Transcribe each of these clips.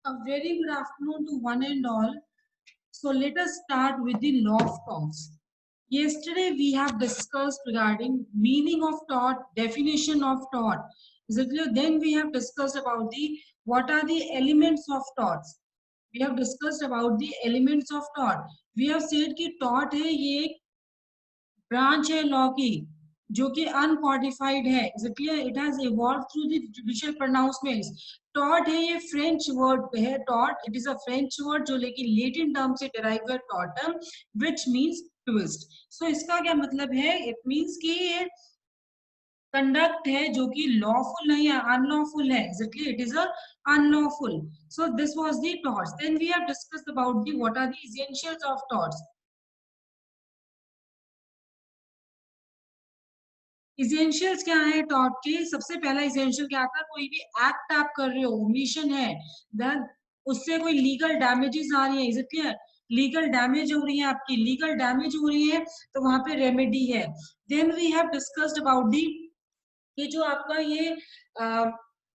A very good afternoon to one and all. So let us start with the law of torts. Yesterday we have discussed regarding meaning of tort, definition of tort. Is it clear? Then we have discussed about the what are the elements of torts. We have discussed about the elements of tort. We have said कि tort है ये एक branch है law की जो कि अनकॉडिफाइड है it has evolve through the judicial pronouncements taught है ये फ्रेंच वर्ड है taught it is a French word जो लेकिन लेटिन टर्म से डिराइव है टॉटम व्हिच मींस ट्विस्ट सो इसका क्या मतलब है इट मींस कि ये कंडक्ट है जो कि लॉफुल नहीं है अनलॉफुल है exactly it is a unlawful so this was the torts then we have discussed about the what are the essentials of torts essentials क्या है टॉट के सबसे पहला इसेंशियल क्या था कोई भी एक्ट आप कर रहे हो ओमिशन है देन उससे कोई लीगल डैमेजेस आ रही है is it clear legal damage हो रही है आपकी लीगल डैमेज हो रही है तो वहां पे रेमेडी है then we have discussed about the कि जो आपका ये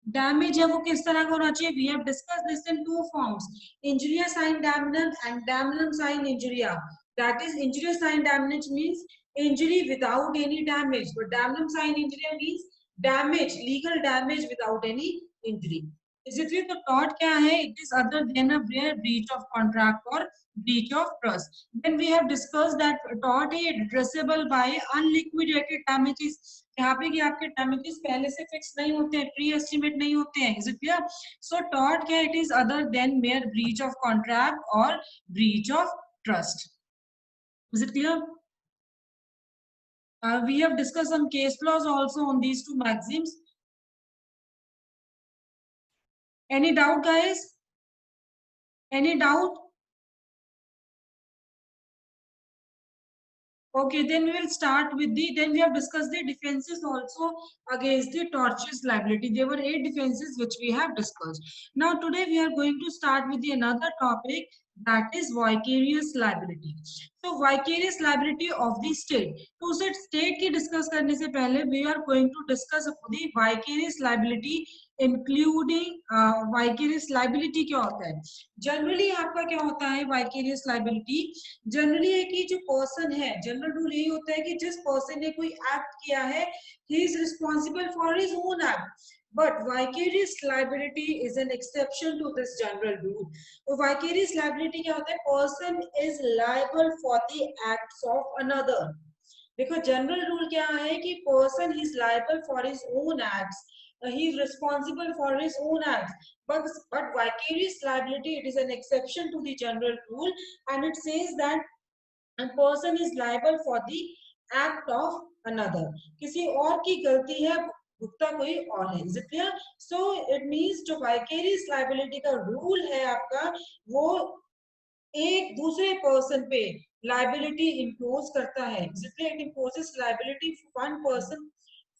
डैमेज है वो किस तरह का होना चाहिए we have discuss this in two forms injuria sine damnum and damnum sine injuria that is injuria sine damage means injury without any damage but damnum sign injury means damage legal damage without any injury इसलिए तो tort क्या है it is other than a bare breach of contract or breach of trust then we have discussed that tort है redressable by unliquidated damages यहाँ पे कि आपके damages पहले से फिक्स नहीं होते हैं प्री एस्टिमेट नहीं होते हैं is it clear so tort क्या it is other than mere breach of contract or breach of trust is it clear we have discussed some case laws also on these two maxims. Any doubt, guys? Any doubt? Okay, then we will start with then we have discussed the defenses also against the tortious liability. There were 8 defenses which we have discussed. Now today we are going to start with another topic that is vicarious liability. So vicarious liability of the state. तो उसे state की discuss करने से पहले we are going to discuss the vicarious liability including vicarious liability क्या होता है? Generally आपका क्या होता है vicarious liability? जनरली है कि जो पर्सन है जनरल रूल यही होता है कि जिस पर्सन ने कोई एक्ट किया है he is responsible for his own act but vicarious liability is an exception to this general rule तो वाइकेरियस लाइबिलिटी क्या होता है person is liable for the acts of another देखो जनरल रूल क्या है कि person is liable for his own acts he is responsible for his own acts but vicarious liability it is an exception to the general rule and it says that a person is liable for the act of another किसी और की गलती है भुगता कोई और है is it clear so it means जो vicarious liability का रूल है आपका वो एक दूसरे पर्सन पे लाइबिलिटी इंपोज करता है इसलिए it imposes liability one person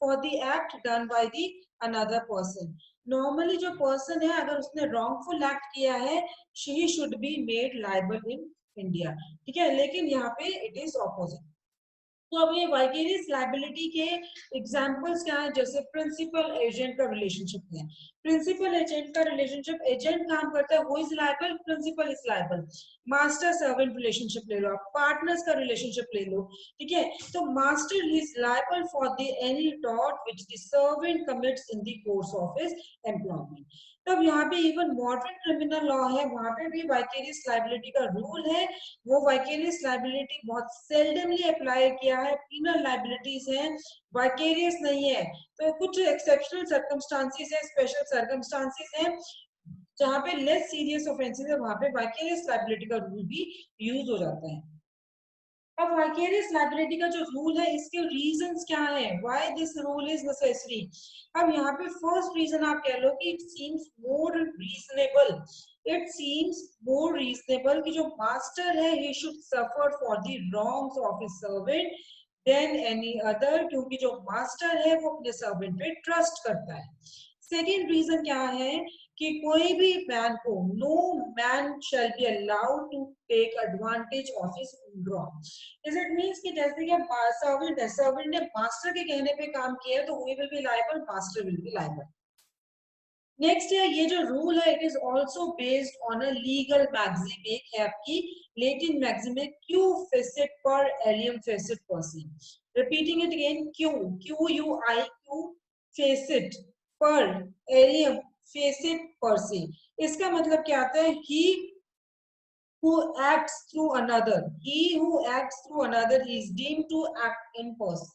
for the act done by the another person normally जो पर्सन है अगर उसने रॉन्गफुल एक्ट किया है she should be made liable in India ठीक है लेकिन यहाँ पे इट इज ऑपोजिट तो अब ये वाइकेरियस लाइबिलिटी के एग्जांपल्स क्या है जैसे प्रिंसिपल एजेंट का रिलेशनशिप है प्रिंसिपल एजेंट का रिलेशनशिप एजेंट काम करता है वो is liable principal is liable master servant relationship ले लो आप पार्टनर्स का रिलेशनशिप ले लो ठीक है तो master is liable for the any tort which the servant commits in the course of his employment तब यहाँ पे इवन मॉडर्न क्रिमिनल लॉ है वहां पे भी वाइकेरियस लाइबिलिटी का रूल है वो वाइकेरियस लाइबिलिटी बहुत सेल्डमली अप्लाई किया है पीनल लाइबिलिटीज है वाइकेरियस नहीं है तो कुछ एक्सेप्शनल सर्कमस्टांसेस है स्पेशल सर्कमस्टांसेस है जहां पे लेस सीरियस ऑफेंसेस है वहां पे वाइकेरियस लाइबिलिटी का रूल भी यूज हो जाता है अब वाइकेरियस लाइबिलिटी का जो रूल है इसके रीजंस क्या है why this rule is necessary अब यहाँ पे फर्स्ट रीजन आप कह लो कि it seems more reasonable it seems more reasonable कि जो मास्टर है he should suffer for the wrongs of his servant then any other क्योंकि जो मास्टर है वो अपने सर्वेंट पे ट्रस्ट करता है सेकेंड रीजन क्या है कि कोई भी मैन को no man shall be allowed to take advantage of his wrong is it means कि जैसे कि सर्वेंट ने मास्टर के कहने पे काम किया है तो he will be liable master will be liable next है ये जो रूल है, it is also based on a legal maxim, एक है आपकी लेटिन मैक्सिम है, क्यू फेसिट पर allium face it per se. Repeating it again, qui, Q U I qui face it पर एलियम फेसिट पर सी। इसका मतलब क्या आता है, ही who acts through another, he who acts through another is deemed to act in person।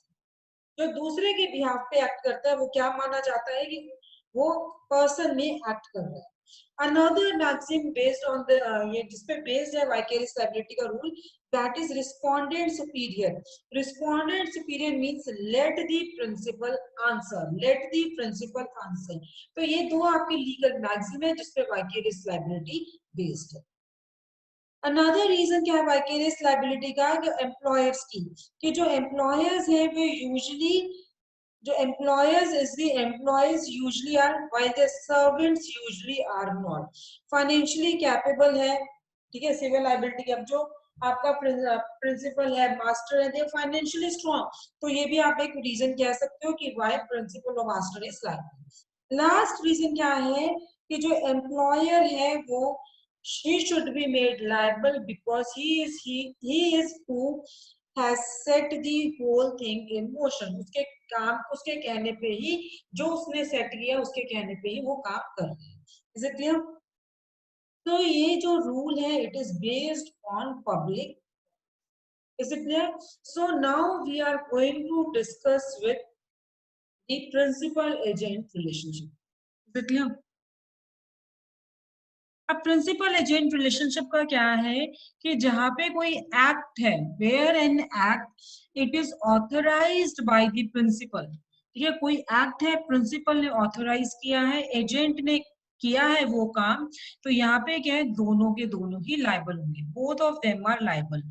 जो दूसरे के behalf पे एक्ट करता है वो क्या माना जाता है कि वो पर्सन में एक्ट कर रहा है। Another maxim based on the, ये जिसपे बेस्ड है वाइकेरियस लायबिलिटी का rule, that is respondeat superior. Respondeat superior means let the principal answer, let the principal answer. तो ये दो आपके लीगल मैक्सिम है जिसपे वाइकेरियस लायबिलिटी बेस्ड है। अनदर रीजन क्या है वाइकेरियस लायबिलिटी का, एम्प्लॉयर्स की, कि जो एम्प्लॉयर्स है वो यूजुअली, जो employers is the employers usually are while the servants usually are not financially capable है। ठीक है, सिविल लायबिलिटी की, अब जो आपका प्रिंसिपल है, मास्टर है, दे फाइनेंशियली स्ट्रांग, तो ये भी आप एक रीजन कह सकते हो कि व्हाई प्रिंसिपल और master is liable. Last reason क्या है कि जो एम्प्लॉयर है वो, he should be made liable because he is who has set the whole thing in motion। उसके काम, उसके कहने पे ही, जो उसने सेट किया उसके कहने पे ही वो काम कर रहे हैं। Is it clear? तो ये जो रूल है it is based on public. Is it clear? So now we are going to discuss with the principal agent relationship. Is it clear? अब प्रिंसिपल एजेंट रिलेशनशिप का क्या है कि जहां पे कोई एक्ट है, where an act it is authorized by the principal. ठीक है, कोई एक्ट है, प्रिंसिपल ने ऑथराइज किया है, एजेंट ने किया है वो काम, तो यहाँ पे क्या है, दोनों के दोनों ही लायबल होंगे, both of them are liable.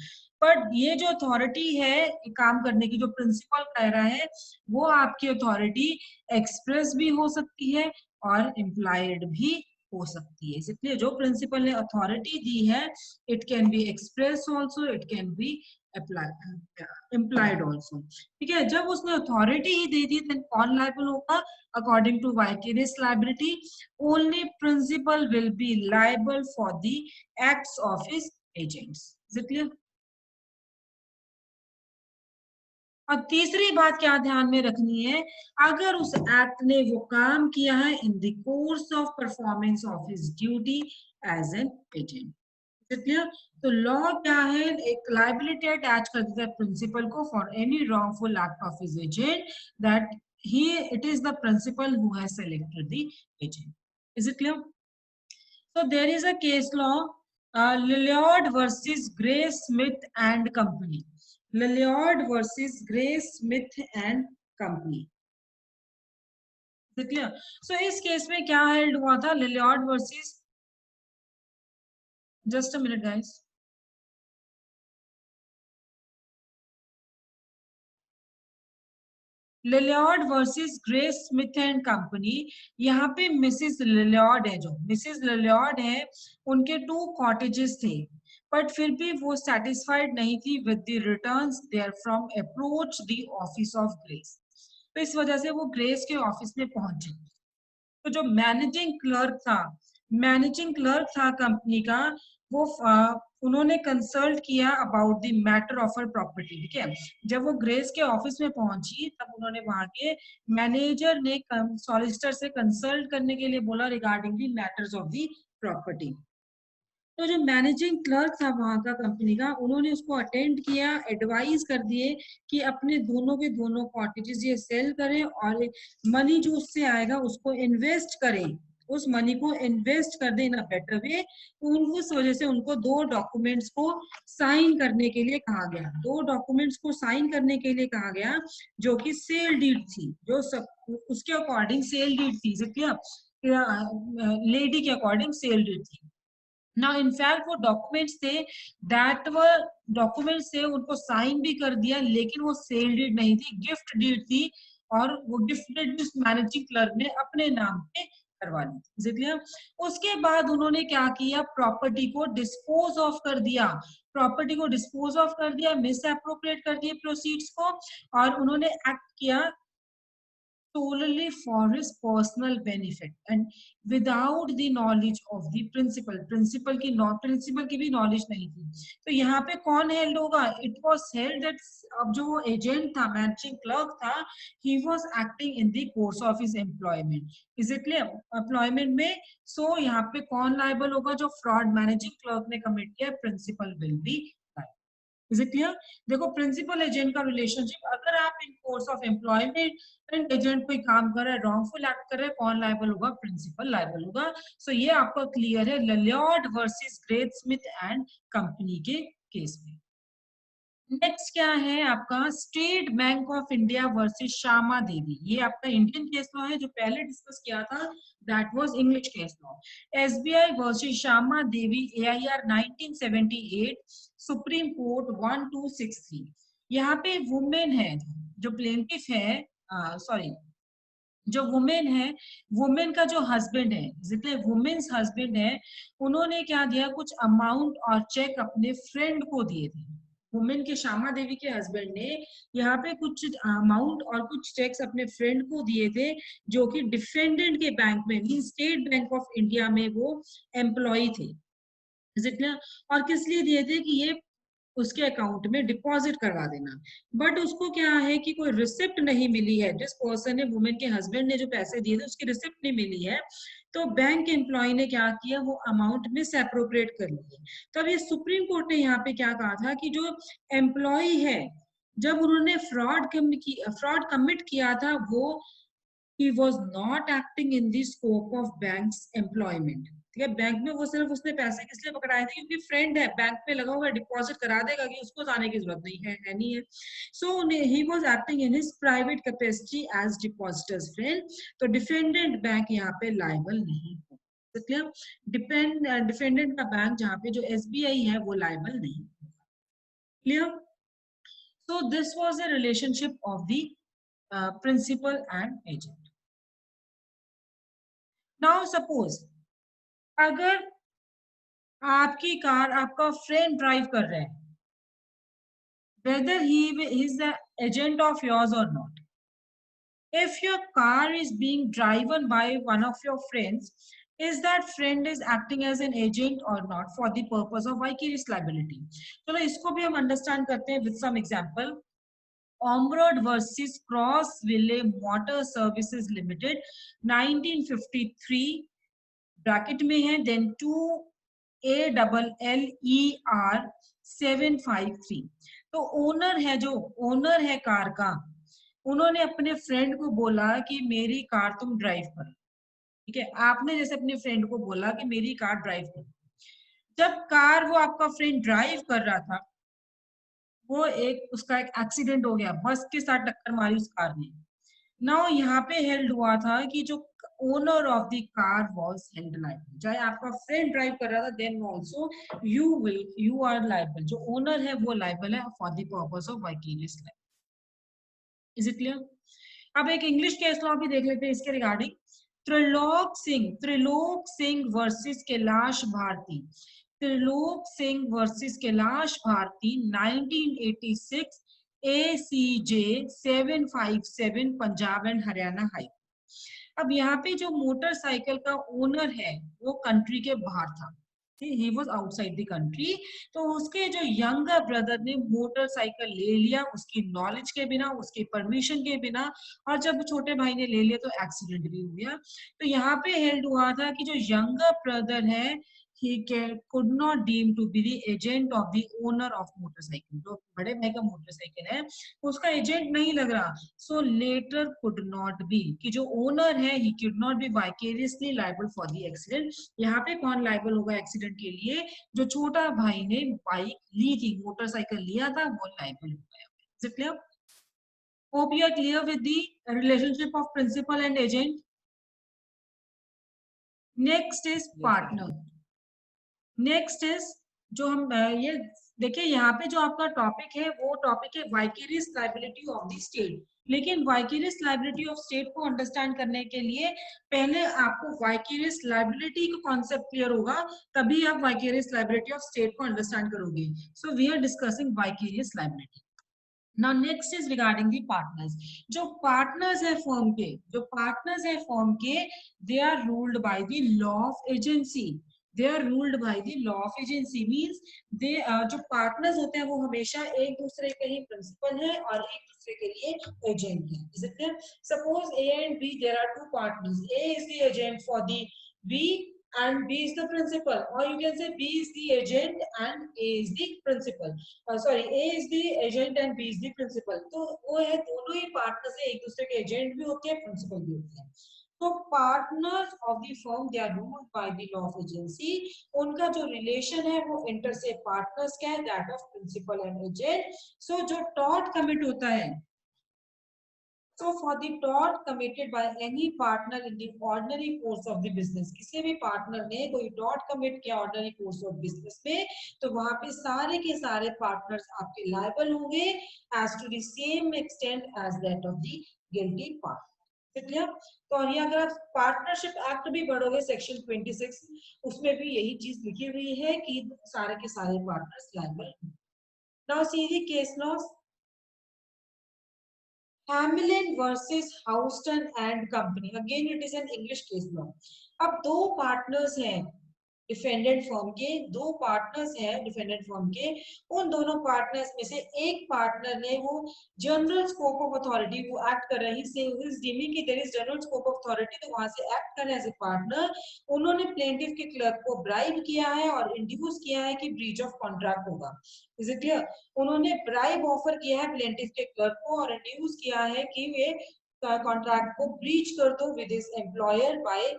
But ये जो अथॉरिटी है काम करने की, जो प्रिंसिपल कह रहा है, वो आपकी अथॉरिटी एक्सप्रेस भी हो सकती है और इम्प्लाइड भी हो सकती है। इसलिए जो प्रिंसिपल ने अथॉरिटी दी है, it can be express also, it can be implied also. ठीक है, जब उसने अथॉरिटी ही दे दी देन कौन लायबल होगा? According to vicarious liability, only principal will be liable for the acts of his agents. Is it clear? और तीसरी बात क्या ध्यान में रखनी है, अगर उस एक्ट ने वो काम किया है in the course of performance of his duty as an agent. Clear? तो लॉ क्या है, एक लाइबिलिटी अटैच कर देता है प्रिंसिपल को for any wrongful act of his agent, that he it is the principal who has selected the agent. Is it clear? So there is a case law, Lillard versus Gray Smith and Company. Lillard versus Gray Smith and Company. Is it clear? So इस case में क्या held हुआ था? Lillard versus, just a minute guys. Lloyd versus Grace Smith and company. यहाँ पे Mrs लिलियॉर्ड है, जो Mrs लिलियॉर्ड है, उनके 2 कॉटेजेस थे, बट फिर भी वो सेटिस्फाइड नहीं थी with the returns therefrom approach the office of grace. तो इस वजह से वो ग्रेस के ऑफिस में पहुंची। तो जो मैनेजिंग क्लर्क था कंपनी का, वो उन्होंने कंसल्ट किया about the matter of her property. ठीक है, जब वो ग्रेस के ऑफिस में पहुंची तब उन्होंने वहां के मैनेजर ने सॉलिसिटर से कंसल्ट करने के लिए बोला regarding the matters of the property. तो जो मैनेजिंग क्लर्क था वहां का कंपनी का, उन्होंने उसको अटेंड किया, एडवाइज कर दिए कि अपने दोनों के दोनों कॉटेजेस ये सेल करें और मनी जो उससे आएगा उसको इन्वेस्ट करें, उस मनी को इन्वेस्ट कर दें इन अ बेटर वे। तो उस वजह से उनको 2 डॉक्यूमेंट्स को साइन करने के लिए कहा गया, 2 डॉक्यूमेंट्स को साइन करने के लिए कहा गया, जो कि सेल डीड थी, जो सब उसके अकॉर्डिंग सेल डीड थी, लेडी के अकॉर्डिंग सेल डीड थी। ना इनफैक्ट वो डॉक्यूमेंट्स थे, दैट वर डॉक्यूमेंट्स थे, उनको साइन भी कर दिया, लेकिन वो सेल डीड नहीं थी, गिफ्ट डीड थी, और वो गिफ्ट डीड मैनेजिंग क्लर्क ने अपने नाम पे करवा ली। इसलिए उसके बाद उन्होंने क्या किया, प्रॉपर्टी को डिस्पोज ऑफ कर दिया, प्रॉपर्टी को डिस्पोज ऑफ कर दिया, मिस अप्रोप्रिएट कर दिए प्रोसीड्स को, और उन्होंने एक्ट किया solely for his personal benefit and without the knowledge of the principal. Principal की भी नॉलेज नहीं थी. तो यहाँ पे कौन हेल्ड होगा? इट वॉज हेल्ड दैट अब जो एजेंट था, मैनेजिंग क्लर्क था, he was acting in the course of his employment. Is it clear? Employment में सो यहाँ पे कौन लाइबल होगा? जो फ्रॉड मैनेजिंग क्लर्क ने कमिट किया, principal will be. Is it clear? देखो, प्रिंसिपल एजेंट का रिलेशनशिप, अगर आप in course of employment agent कोई काम कर रहा है, रॉन्गफुल एक्ट कर रहा है, कौन लायबल होगा? प्रिंसिपल लायबल होगा. सो ये आपका क्लियर है Lloyd versus Grace Smith and company के केस में. नेक्स्ट क्या है आपका? State Bank of India versus Shyama Devi. ये आपका इंडियन केस लॉ है. जो पहले डिस्कस किया था that was English case law. SBI versus Shyama Devi, AIR 1978, supreme court 1263. यहाँ पे वुमेन है, जो प्लेंटिफ है, सॉरी, जो वुमेन है, वुमेन का जो हस्बैंड है, जितने वुमेन्स हस्बैंड है, उन्होंने क्या दिया? कुछ अमाउंट और चेक अपने फ्रेंड को दिए थे. वुमेन के श्यामा देवी के हस्बैंड ने यहाँ पे कुछ अमाउंट और कुछ चेक्स अपने फ्रेंड को दिए थे, जो कि डिफेंडेंट के बैंक में, mean state Bank of India में वो एम्प्लॉय थे. और किस लिए दिए थे? कि ये उसके अकाउंट में डिपॉजिट करवा देना. बट उसको क्या है कि कोई रिसिप्ट नहीं मिली है. जिस पर्सन ने, वुमेन के हस्बैंड ने जो पैसे दिए थे, उसकी रिसिप्ट नहीं मिली है. तो बैंक एम्प्लॉय ने क्या किया? वो अमाउंट मिस एप्रोप्रिएट कर लिए. तो अब ये सुप्रीम कोर्ट ने यहाँ पे क्या कहा था कि जो एम्प्लॉय है, जब उन्होंने फ्रॉड कमिट किया था, वो he was not acting in the scope of bank's employment. ठीक है, बैंक में वो सिर्फ उसने पैसे किस लिए पकड़ाए थे? क्योंकि फ्रेंड है, बैंक में लगा हुआ, डिपॉजिट करा देगा, कि उसको जाने की जरूरत नहीं है, नहीं है. So he was acting in his private capacity as depositor's friend. तो डिफेंडेंट बैंक यहाँ पे लायबल नहीं है. क्लियर? डिफेंडेंट का बैंक जहाँ पे जो एसबीआई है, वो लायबल नहीं. Clear? So this was the relationship of the principal and agent. Now suppose अगर आपकी कार आपका फ्रेंड ड्राइव कर रहा है, whether he is the agent of yours or not. If your car is being driven by one of your friends, is that friend is acting as an agent or not for the purpose of vicarious liability? चलो इसको भी हम understand करते हैं with some example. Omrod versus Crossville Motor Services Limited 1953 bracket में है, then 2ALLER753. तो owner है, जो ओनर है कार का, उन्होंने अपने फ्रेंड को बोला कि मेरी कार तुम ड्राइव करो. ठीक है, आपने जैसे अपने फ्रेंड को बोला कि मेरी कार ड्राइव करो. जब कार वो आपका फ्रेंड ड्राइव कर रहा था, वो उसका एक एक्सीडेंट हो गया, बस के साथ टक्कर मारी उस कार ने. नाउ यहाँ पे हेल्ड हुआ था कि जो owner of the car was held liable. चाहे आपका फ्रेंड ड्राइव कर रहा था, then also you are liable. जो ओनर है वो लायबल है for the purpose of vicarious liability. Is it clear? अब एक इंग्लिश केस लॉ भी देख लेते हैं इसके regarding. Trilok Singh versus Kailash Bharti. Trilok Singh versus Kailash Bharti 1986, ACJ 757, Punjab and Haryana high. अब यहाँ पे जो मोटरसाइकिल का ओनर है, वो कंट्री के बाहर था. He was outside the country. तो उसके जो यंगर ब्रदर ने मोटरसाइकिल ले लिया, उसकी नॉलेज के बिना, उसकी परमिशन के बिना. और जब छोटे भाई ने ले लिया तो एक्सीडेंट भी हो गया. तो यहाँ पे हेल्ड हुआ था कि जो यंगर ब्रदर है, could not deem to be the agent of the owner of motorcycle. जो बड़े भाई का मोटरसाइकिल है, उसका एजेंट नहीं लग रहा. सो लेटर could not be, कि जो ओनर है, he could not be vicariously liable for the accident. यहाँ पे कौन लाइबल होगा एक्सीडेंट के लिए? जो छोटा भाई ने बाइक ली थी, मोटरसाइकिल लिया था, वो लाइबल हो गया. Is it clear? Hope you are clear with the relationship of principal and agent. Next is partner. Next is, जो हम ये देखिए, यहाँ पे जो आपका टॉपिक है, वो टॉपिक है vicarious liability of the state. लेकिन वाइकेरियस लायबिलिटी ऑफ स्टेट को अंडरस्टैंड करने के लिए पहले आपको वाइकेरियस लायबिलिटी का कॉन्सेप्ट क्लियर होगा, तभी आप वाइकेरियस लायबिलिटी ऑफ स्टेट को अंडरस्टैंड करोगे. So we are discussing vicarious liability. Now next is regarding the partners. जो partners है firm के, जो partners है firm के, they are ruled by the law of agency. They are ruled by the law of agency means they जो partners होते हैं वो हमेशा एक दूसरे के ही principal है और एक दूसरे के लिए agent है. Is it clear? Suppose A and B, there are two partners. A is the agent for the B and B is the principal, or you can say B is the agent and A is the principal. Sorry, A is the agent and B is the principal. तो वो है दोनों ही partners है, एक दूसरे के agent भी होते हैं, प्रिंसिपल भी होते हैं. तो partners of the firm they are ruled by the law of agency. उनका जो रिलेशन है वो इंटर से पार्टनर्स का है, that of principal and agent. So जो टॉट कमिट होता है, so for the tort committed by any partner in the ordinary course of the business, किसी भी पार्टनर ने कोई tort commit किया ordinary course of business में, तो वहां पे सारे के सारे पार्टनर्स आपके liable होंगे as to the same extent as that of the guilty partner. Clear? तो और ये अगर आप पार्टनरशिप एक्ट भी पढ़ोगे सेक्शन 26, उसमें भी यही चीज लिखी हुई है कि सारे के सारे partners liable. Now see the case laws. Hamlin versus Houston and Company. Again, it is an English case law. अब दो पार्टनर्स हैं डिफेंडेंट फर्म के, दो पार्टनर्स हैं डिफेंडेंट फर्म के. उन दोनों पार्टनर्स में से एक पार्टनर ने वो जनरल स्कोप ऑफ अथॉरिटी वो एक्ट कर रही से डीमिंग की there is general scope of authority, तो वहां से एक्ट कर रहे हैं एज ए पार्टनर. उन्होंने प्लेंटिफ के क्लर्क को ब्राइब किया है और इंड्यूस किया है कि ब्रीच ऑफ कॉन्ट्रैक्ट होगा. Is it clear? उन्होंने ब्राइब ऑफर किया है प्लेंटिफ के क्लर्क को और इंड्यूस किया है कि वे कॉन्ट्रैक्ट को ब्रीच कर दो with his employer by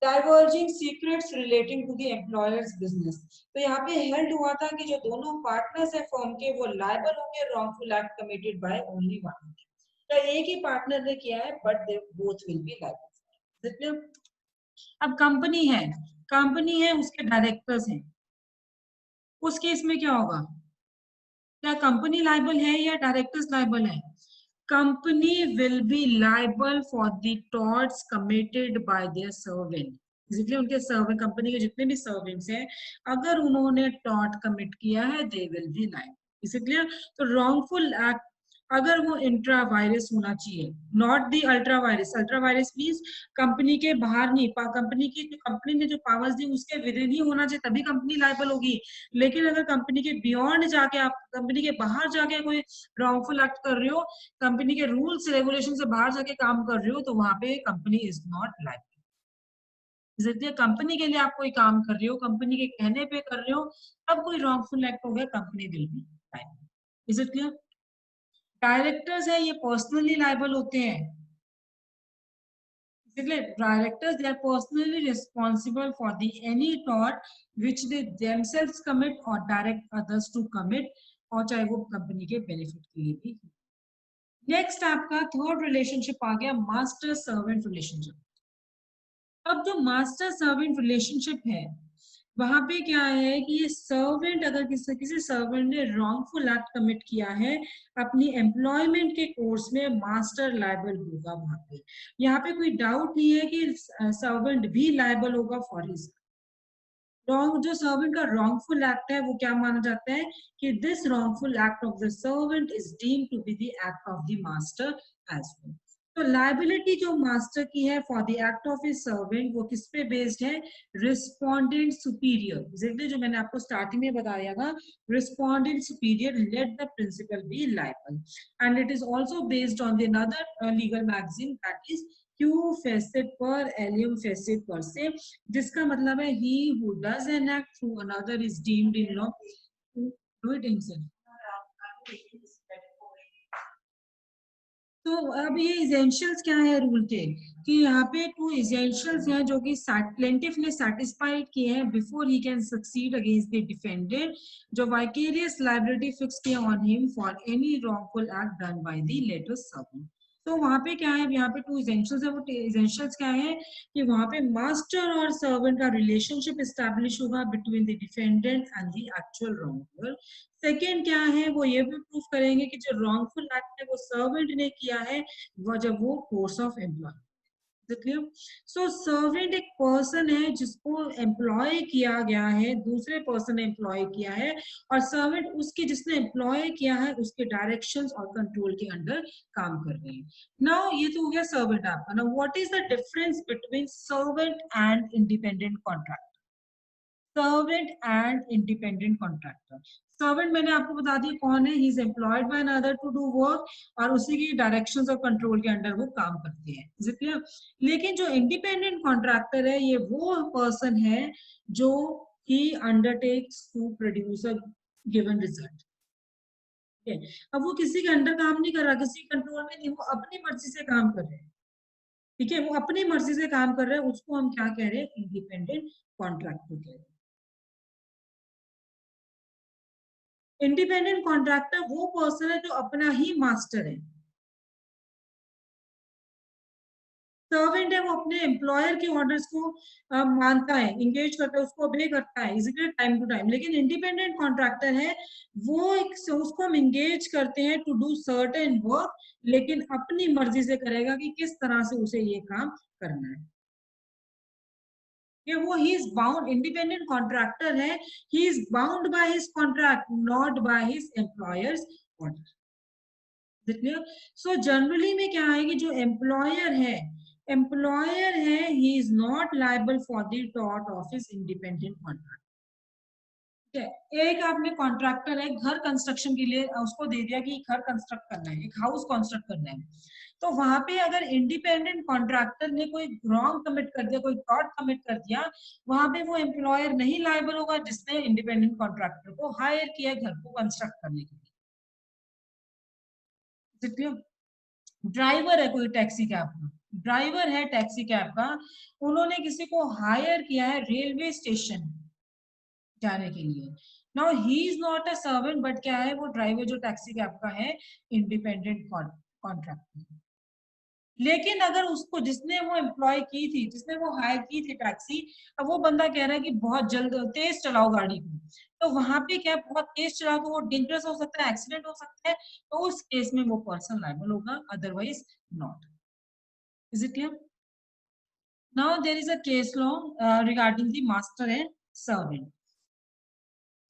diverging secrets relating to the employer's business. तो यहाँ पे हेल्ड हुआ था कि जो दोनों पार्टनर्स है फर्म के वो लायबल होंगे wrongful act committed by only one. तो एक ही पार्टनर ने किया है but they both will be liable. अब कंपनी है उसके डायरेक्टर्स हैं, उस केस में क्या होगा? क्या कंपनी लायबल है या डायरेक्टर्स लायबल है? Company will be liable for the torts committed by there servant. इसलिए उनके सर्वेंट, कंपनी के जितने भी सर्वेंट्स हैं, अगर उन्होंने टॉर्ट कमिट किया है दे विल बी लायबल. इसलिए तो रॉन्गफुल एक्ट अगर वो इंट्रा वायरस होना चाहिए, not the ultra vires. Ultra vires means company के बाहर नहीं, कंपनी ने जो पावर्स दी उसके विदिन ही होना चाहिए, तभी कंपनी लायबल होगी. लेकिन अगर कंपनी के बियॉन्ड जाके आप कंपनी के बाहर जाके कोई रॉन्गफुल एक्ट कर रहे हो, कंपनी के रूल्स रेगुलेशन से बाहर जाके काम कर रहे हो, तो वहां पे कंपनी इज नॉट लायबल. इसलिए कंपनी के लिए आप कोई काम कर रहे हो, कंपनी के कहने पे कर रहे हो, तब कोई रॉन्गफुल एक्ट हो गया, company will be liable. Is it clear? Directors है ये पर्सनली लायबल होते हैं. इसलिए directors they are personally responsible for the any tort which they themselves commit और डायरेक्ट अदर्स टू कमिट, और चाहे वो कंपनी के बेनिफिट के लिए भी. नेक्स्ट आपका थर्ड रिलेशनशिप आ गया मास्टर सर्वेंट रिलेशनशिप. अब जो मास्टर सर्वेंट रिलेशनशिप है वहां पे क्या है कि ये सर्वेंट अगर किसी सर्वेंट ने रॉन्गफुल एक्ट कमिट किया है अपनी एम्प्लॉयमेंट के कोर्स में, मास्टर लायबल होगा वहां पे. यहाँ पे कोई डाउट नहीं है कि सर्वेंट भी लायबल होगा फॉर हिज रॉन्ग. जो सर्वेंट का रॉन्गफुल एक्ट है वो क्या माना जाता है कि this wrongful act of the servant is deemed to be the act of the master as well. तो लायबिलिटी जो मास्टर की है for the act of a servant वो किस पे बेस्ड है? Respondent superior. एग्जैक्टली जो मैंने आपको स्टार्टिंग में बताया था, respondeat superior let the principal be liable. And it is also based on the another legal maxim that is क्यू फेसिट पर एलियम फेसिट पर से, जिसका मतलब है he who does an act through another is deemed in law to do it himself. तो अब ये इजेंशियल्स क्या है रूल के, कि यहाँ पे टू इजेंशियल्स हैं जो कि प्लेंटिफ ने सेटिस्फाइड किए हैं before he can succeed against the defendant, जो वाइकेरियस लायबिलिटी फिक्स किया on him for any wrongful act done by the latter servant. तो वहां पे क्या है, यहाँ पे टू इजेंशियल्स है. वो इजेंशियल्स क्या है कि वहां पे मास्टर और सर्वेंट का रिलेशनशिप एस्टैब्लिश होगा between the defendant and the actual wrongdoer. Second क्या है, वो ये भी प्रूफ करेंगे कि जो रॉन्गफुल एक्ट है वो सर्वेंट ने किया है वो जब वो course of employ. So servant एक पर्सन है जिसको एम्प्लॉय किया गया है, दूसरे पर्सन ने एम्प्लॉय किया है, और सर्वेंट उसके जिसने एम्प्लॉय किया है उसके डायरेक्शंस और कंट्रोल के अंडर काम कर रहे हैं। नाउ ये तो हो गया सर्वेंट आपका। Now what is the difference between servant and independent contractor? Servant and independent contractor. Servant मैंने आपको बता दिया कौन है, he is employed by another to do work, और उसी की डायरेक्शंस और कंट्रोल के अंडर वो काम करते हैं, इज इट क्लियर? लेकिन जो इंडिपेंडेंट कॉन्ट्रैक्टर है ये वो पर्सन है जो he undertakes to produce a given result. अब वो किसी के अंडर काम नहीं कर रहा, किसी कंट्रोल में नहीं, वो अपनी मर्जी से काम कर रहे हैं। ठीक है, वो अपनी मर्जी से काम कर रहे हैं, उसको हम क्या कह रहे हैं? इंडिपेंडेंट कॉन्ट्रैक्टर कह रहे हैं। इंडिपेंडेंट कॉन्ट्रैक्टर वो पर्सन है जो अपना ही मास्टर है। सर्वेंट है वो अपने एम्प्लॉयर के ऑर्डर्स को मानता है, इंगेज करता है, उसको ओबे करता है इसीलिए टाइम टू टाइम। लेकिन इंडिपेंडेंट कॉन्ट्रैक्टर है वो उसको हम इंगेज करते हैं टू डू सर्टेन वर्क, लेकिन अपनी मर्जी से करेगा कि किस तरह से उसे ये काम करना है। कि वो he is bound, independent contractor है, he is bound by his contract not by his employer's order. So generally में क्या है कि जो एम्प्लॉयर है he is not liable for the tort of his independent contract. एक आपने कॉन्ट्रैक्टर है, घर कंस्ट्रक्शन के लिए उसको दे दिया कि घर कंस्ट्रक्ट करना है, एक हाउस कंस्ट्रक्ट करना है, तो वहां पे अगर इंडिपेंडेंट कॉन्ट्रैक्टर ने कोई रॉन्ग कमिट कर दिया, कोई टॉर्ट कमिट कर दिया, वहां पे वो एम्प्लॉयर नहीं लायबल होगा जिसने इंडिपेंडेंट कॉन्ट्रैक्टर को हायर किया घर को कंस्ट्रक्ट करने के लिए। ड्राइवर है कोई टैक्सी कैब का, ड्राइवर है टैक्सी कैब का, उन्होंने किसी को हायर किया है रेलवे स्टेशन जाने के लिए। Now he is not a servant, but क्या है वो ड्राइवर जो टैक्सी कैब का है इंडिपेंडेंट कॉन्ट्रैक्टर। लेकिन अगर उसको जिसने वो एम्प्लॉय की थी, जिसने वो हायर की थी टैक्सी, अब वो बंदा कह रहा है कि बहुत जल्द तेज चलाओ गाड़ी को, तो वहां पे क्या बहुत तेज चलाओ तो वो डेंजरस हो सकता है, एक्सीडेंट हो सकता है, तो उस केस में वो पर्सन लायबल होगा, otherwise not. Is it clear? Now there is a case law regarding the master and servant.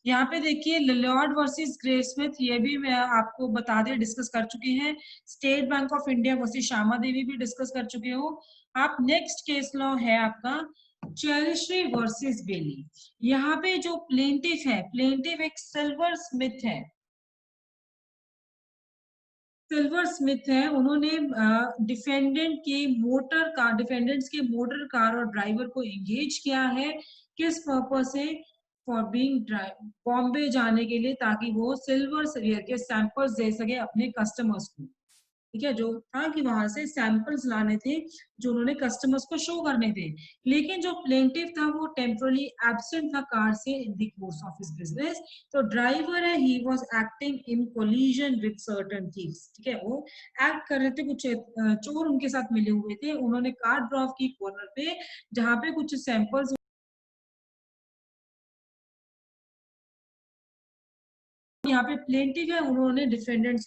यहाँ पे देखिए लिलॉर्ड वर्सेस ग्रे स्मिथ, ये भी मैं आपको बता दें डिस्कस कर चुके हैं। State Bank of India versus Shyama Devi भी डिस्कस कर चुके हो आप। नेक्स्ट केस लॉ है आपका चेरिश्री वर्सेस बेली। यहाँ पे जो प्लेंटिफ है, प्लेंटिफ एक सिल्वर स्मिथ है, सिल्वर स्मिथ है, उन्होंने डिफेंडेंट्स के मोटर कार और ड्राइवर को एंगेज किया है, किस पर्पस से? फॉर बीइंग बॉम्बे जाने के लिए, ताकि वो सिल्वर सरियर के सैंपल्स दे सके अपने कस्टमर्स को। ठीक है, जो था कि वहां से सैंपल्स लाने थे जो उन्होंने कस्टमर्स को शो करने थे। लेकिन जो प्लेंटिव था वो टेम्परली एब्सेंट था कार से इन the course of his business. तो ड्राइवर है, ही was acting in collision with certain thieves. ठीक है, वो एक्ट कर रहे थे, कुछ चोर उनके साथ मिले हुए थे, उन्होंने कार ड्रॉप की कॉर्नर पे जहां पे कुछ सैंपल्स, यहाँ पे प्लेंटिव है, उन्होंने डिफेंडेंट्स